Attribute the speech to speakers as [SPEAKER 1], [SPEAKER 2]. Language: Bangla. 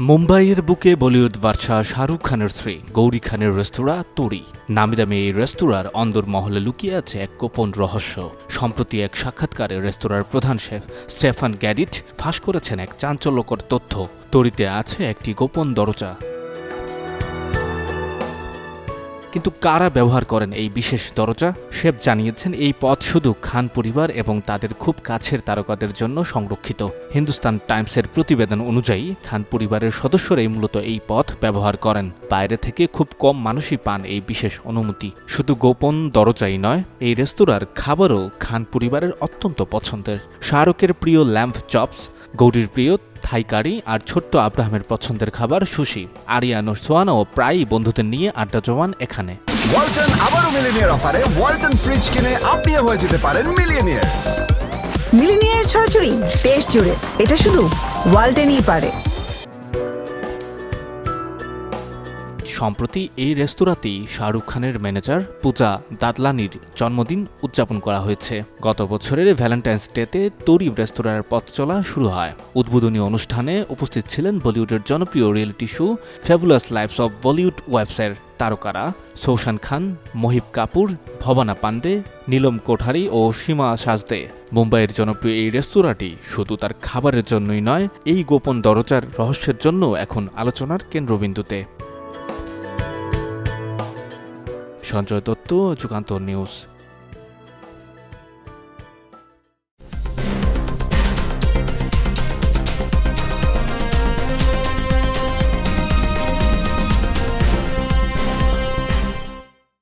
[SPEAKER 1] মুম্বাইয়ের বুকে বলিউড বাদশা শাহরুখ খানের স্ত্রী গৌরী খানের রেস্তোরাঁ তোড়ি। নামিদামি এই রেস্তোরাঁর অন্দরমহলে লুকিয়ে আছে এক গোপন রহস্য। সম্প্রতি এক সাক্ষাৎকারে রেস্তোরাঁর প্রধান শেফ স্টেফান গ্যাডিট ফাঁস করেছেন এক চাঞ্চল্যকর তথ্য। তোড়িতে আছে একটি গোপন দরজা। কিন্তু কারা ব্যবহার করেন এই বিশেষ দরজা? শেফ জানিয়েছেন এই পথ শুধু খান পরিবার এবং তাদের খুব কাছের তারকাদের জন্য সংরক্ষিত। হিন্দুস্তান টাইমসের প্রতিবেদন অনুযায়ী খান পরিবারের সদস্যরাই মূলত এই পথ ব্যবহার করেন। বাইরে থেকে খুব কম মানুষই পান এই বিশেষ অনুমতি। শুধু গোপন দরজাই নয়, এই রেস্তোরাঁর খাবারও খান পরিবারের অত্যন্ত পছন্দের। শাহরুখের প্রিয় ল্যাম্ব চপস, গৌরীর প্রিয় থাই কারি আর ছোট্ট আব্রাহামের পছন্দের খাবার সুশি। আরিয়ানো সোয়ানাও প্রায়ই বন্ধুদের নিয়ে আড্ডা জমান এখানে।
[SPEAKER 2] ওয়ালটন আবারও মিলিনিয়ার অফারে ওয়ালটন ফ্রিজ কিনে আপনিও হয়ে যেতে পারেন মিলিয়নিয়ার।
[SPEAKER 3] মিলিনিয়ার ছড়াছড়ি দেশ জুড়ে, এটা শুধু ওয়ালটনই পারে।
[SPEAKER 1] সম্প্রতি এই রেস্তোরাঁতেই শাহরুখ খানের ম্যানেজার পূজা দাদলানির জন্মদিন উদযাপন করা হয়েছে। গত বছরের ভ্যালেন্টাইন্স ডেতে তোড়ি রেস্তোরাঁর পথ চলা শুরু হয়। উদ্বোধনী অনুষ্ঠানে উপস্থিত ছিলেন বলিউডের জনপ্রিয় reality show fabulous lives of Bollywood ওয়েবসের তারকারা সৌশান খান, মহিব কাপুর, ভবনা পান্ডে, নীলম কোঠারি ও সীমা সাজদে। মুম্বাইয়ের জনপ্রিয় এই রেস্তোরাঁটি শুধু তার খাবারের জন্যই নয়, এই গোপন দরজার রহস্যের জন্য এখন আলোচনার কেন্দ্রবিন্দুতে। সঞ্জয় দত্ত, যুগান্তর নিউজ।